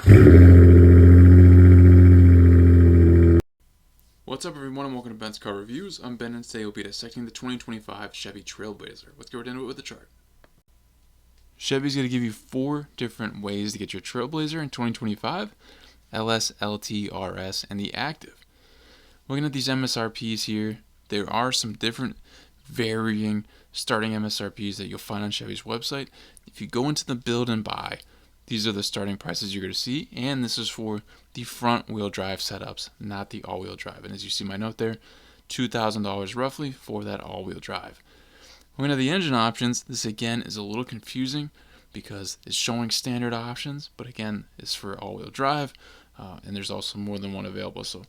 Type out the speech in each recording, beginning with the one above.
What's up everyone and welcome to Ben's Car Reviews. I'm Ben and today we'll be dissecting the 2025 Chevy Trailblazer. Let's get right into it with the chart. Chevy's going to give you 4 different ways to get your Trailblazer in 2025, LS, LT, RS, and the Active. Looking at these MSRPs here, there are some different varying starting MSRPs that you'll find on Chevy's website. If you go into the build and buy, these are the starting prices you're going to see, and this is for the front wheel drive setups, not the all-wheel drive. And as you see my note there, $2,000 roughly for that all-wheel drive. Looking at the engine options, this again is a little confusing because it's showing standard options, but again, it's for all-wheel drive, and there's also more than one available. So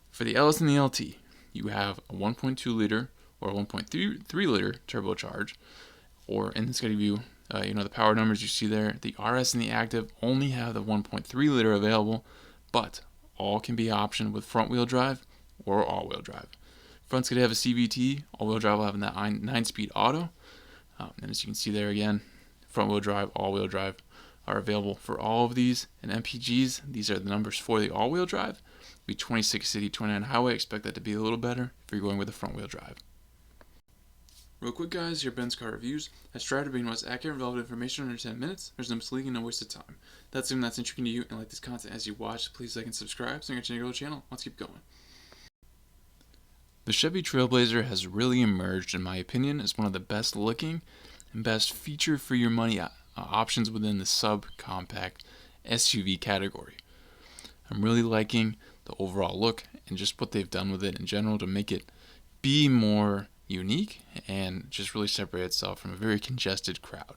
for the LS and the LT, you have a 1.2 liter or 1.3 liter turbocharged, and it's going to give you the power numbers you see there. The RS and the Active only have the 1.3 liter available, but all can be optioned with front wheel drive or all wheel drive. Front's going to have a CVT, all wheel drive will have that 9-speed auto, and as you can see there again, front wheel drive, all wheel drive are available for all of these. And MPGs, these are the numbers for the all wheel drive. It'll be 26 city, 29 highway. Expect that to be a little better if you're going with the front wheel drive. Real quick guys, your Ben's Car Reviews. I strive to bring the most accurate and relevant information under 10 minutes. There's no misleading and no waste of time. That's something that's interesting to you and like this content as you watch. Please like and subscribe so you can get your channel. Let's keep going. The Chevy Trailblazer has really emerged, in my opinion, as one of the best looking and best feature for your money options within the subcompact SUV category. I'm really liking the overall look and just what they've done with it in general to make it be more unique and just really separate itself from a very congested crowd.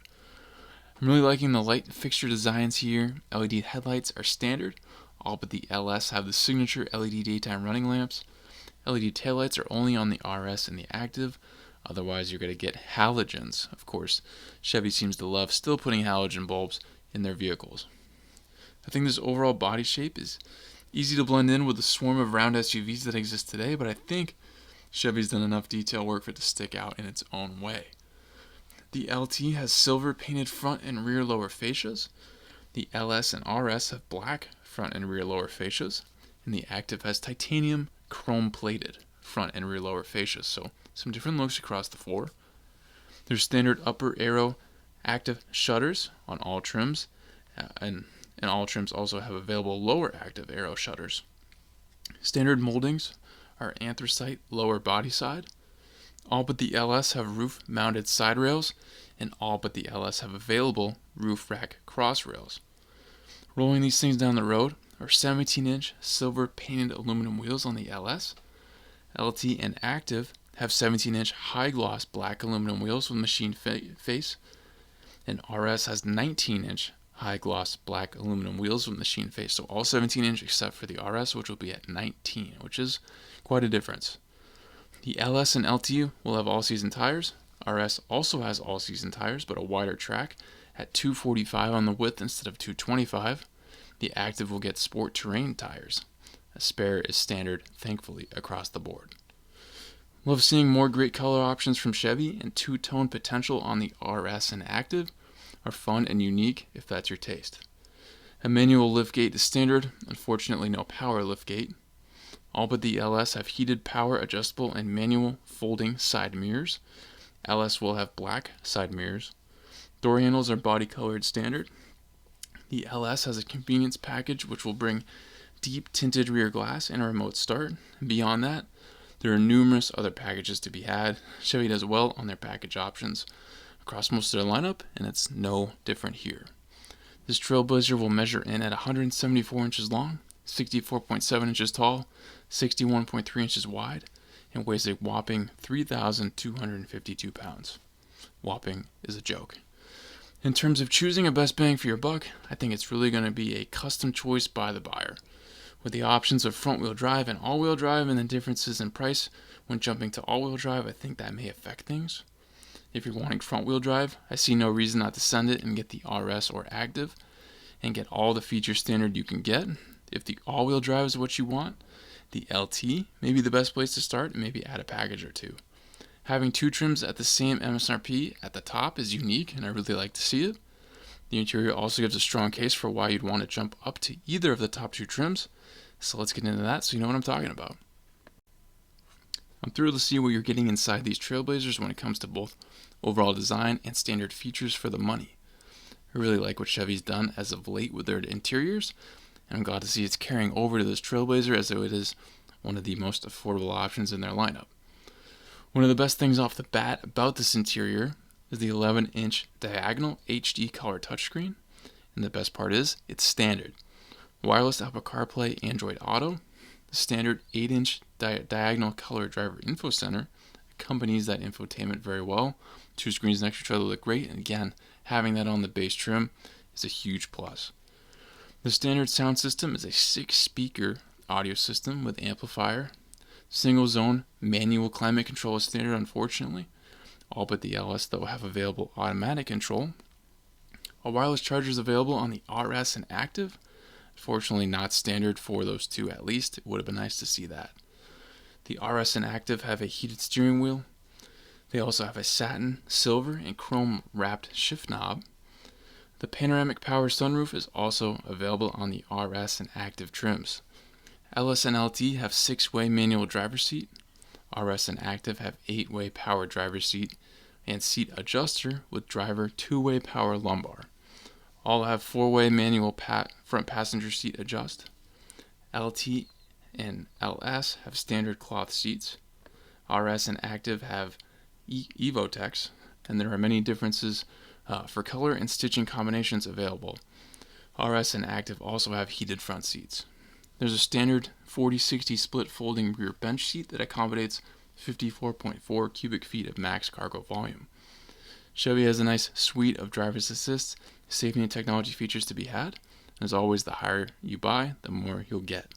I'm really liking the light fixture designs here. LED headlights are standard, all but the LS have the signature LED daytime running lamps. LED taillights are only on the RS and the Active, otherwise you're going to get halogens. Of course, Chevy seems to love still putting halogen bulbs in their vehicles. I think this overall body shape is easy to blend in with the swarm of round SUVs that exist today, but I think Chevy's done enough detail work for it to stick out in its own way. The LT has silver painted front and rear lower fascias. The LS and RS have black front and rear lower fascias. And the Active has titanium chrome plated front and rear lower fascias. So some different looks across the floor. There's standard upper aero active shutters on all trims. And all trims also have available lower active aero shutters. Standard moldings are anthracite lower body side. All but the LS have roof mounted side rails, and all but the LS have available roof rack cross rails. Rolling these things down the road are 17-inch silver painted aluminum wheels on the LS. LT and Active have 17-inch high gloss black aluminum wheels with machine face, and RS has 19-inch high gloss black aluminum wheels with machine face. So all 17-inch except for the RS, which will be at 19, which is quite a difference. The LS and LT will have all-season tires. RS also has all-season tires, but a wider track at 245 on the width instead of 225. The Active will get sport terrain tires. A spare is standard, thankfully, across the board. Love seeing more great color options from Chevy, and two-tone potential on the RS and Active are fun and unique if that's your taste. A manual liftgate is standard, unfortunately no power liftgate. All but the LS have heated power adjustable and manual folding side mirrors. LS will have black side mirrors. Door handles are body colored standard. The LS has a convenience package which will bring deep tinted rear glass and a remote start. Beyond that, there are numerous other packages to be had. Chevy does well on their package options across most of their lineup, and it's no different here. This Trailblazer will measure in at 174 inches long, 64.7 inches tall, 61.3 inches wide, and weighs a whopping 3,252 pounds. Whopping is a joke. In terms of choosing a best bang for your buck, I think it's really going to be a custom choice by the buyer. With the options of front-wheel drive and all-wheel drive and the differences in price when jumping to all-wheel drive, I think that may affect things. If you're wanting front-wheel drive, I see no reason not to send it and get the RS or Active and get all the features standard you can get. If the all-wheel drive is what you want, the LT may be the best place to start and maybe add a package or two. Having two trims at the same MSRP at the top is unique, and I really like to see it. The interior also gives a strong case for why you'd want to jump up to either of the top two trims. So let's get into that so you know what I'm talking about. I'm thrilled to see what you're getting inside these Trailblazers when it comes to both overall design and standard features for the money. I really like what Chevy's done as of late with their interiors, and I'm glad to see it's carrying over to this Trailblazer as though it is one of the most affordable options in their lineup. One of the best things off the bat about this interior is the 11-inch diagonal HD color touchscreen, and the best part is it's standard. Wireless Apple CarPlay, Android Auto. The standard 8-inch diagonal color driver info center accompanies that infotainment very well. Two screens next to each other look great, and again, having that on the base trim is a huge plus. The standard sound system is a 6-speaker audio system with amplifier. Single zone manual climate control is standard, unfortunately. All but the LS, though, have available automatic control. A wireless charger is available on the RS and Active. Fortunately, not standard for those two at least. It would have been nice to see that. The RS and Active have a heated steering wheel. They also have a satin, silver, and chrome wrapped shift knob. The panoramic power sunroof is also available on the RS and Active trims. LS and LT have 6-way manual driver's seat. RS and Active have 8-way power driver's seat and seat adjuster with driver 2-way power lumbar. All have 4-way manual front passenger seat adjust. LT and LS have standard cloth seats. RS and Active have Evotex, and there are many differences for color and stitching combinations available. RS and Active also have heated front seats. There's a standard 40-60 split folding rear bench seat that accommodates 54.4 cubic feet of max cargo volume. Chevy has a nice suite of driver's assist, safety and technology features to be had. As always, the higher you buy, the more you'll get.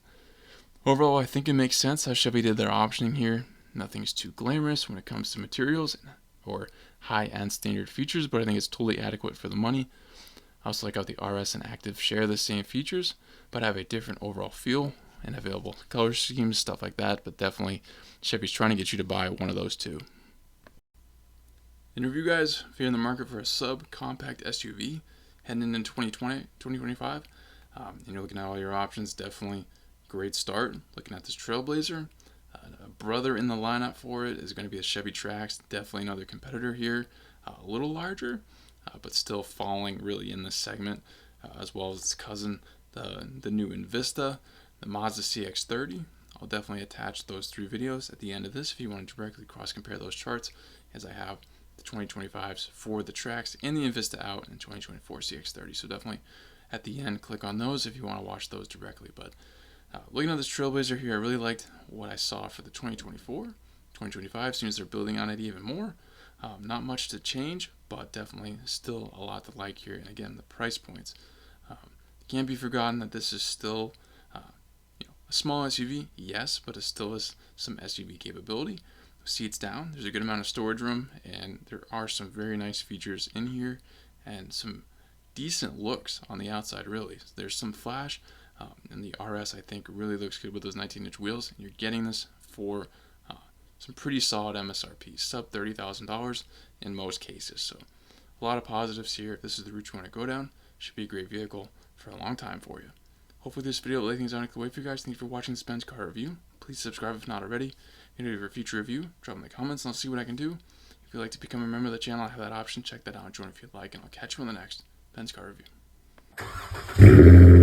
Overall, I think it makes sense how Chevy did their optioning here. Nothing's too glamorous when it comes to materials or high-end standard features, but I think it's totally adequate for the money. I also like how the RS and Active share the same features, but have a different overall feel and available color schemes, stuff like that. But definitely, Chevy's trying to get you to buy one of those two. In review, guys, if you're in the market for a subcompact SUV heading into 2025, and you're looking at all your options, definitely great start. Looking at this Trailblazer, a brother in the lineup for it is going to be a Chevy Trax, definitely another competitor here, a little larger, but still falling really in this segment, as well as its cousin, the new Invista, the Mazda CX-30. I'll definitely attach those 3 videos at the end of this if you want to directly cross-compare those charts, as I have the 2025s for the Trax and the Invista out in 2024 CX-30. So definitely at the end, click on those if you want to watch those directly. But looking at this Trailblazer here, I really liked what I saw for the 2024. 2025 seems they're building on it even more. Not much to change, but definitely still a lot to like here. And again, the price points. Can't be forgotten that this is still a small SUV, yes, but it still has some SUV capability. Seats down, there's a good amount of storage room, and there are some very nice features in here and some decent looks on the outside, really. There's some flash, and the RS, I think, really looks good with those 19-inch wheels, and you're getting this for some pretty solid MSRPs, sub $30,000 in most cases. So a lot of positives here. If this is the route you want to go down, should be a great vehicle for a long time for you. Hopefully this video will lay things on the way for you guys. Thank you for watching this Benz car review. Please subscribe if not already. If you're for a future review, drop in the comments and I'll see what I can do. If you'd like to become a member of the channel, I have that option. Check that out and join if you'd like, and I'll catch you on the next Benz car review.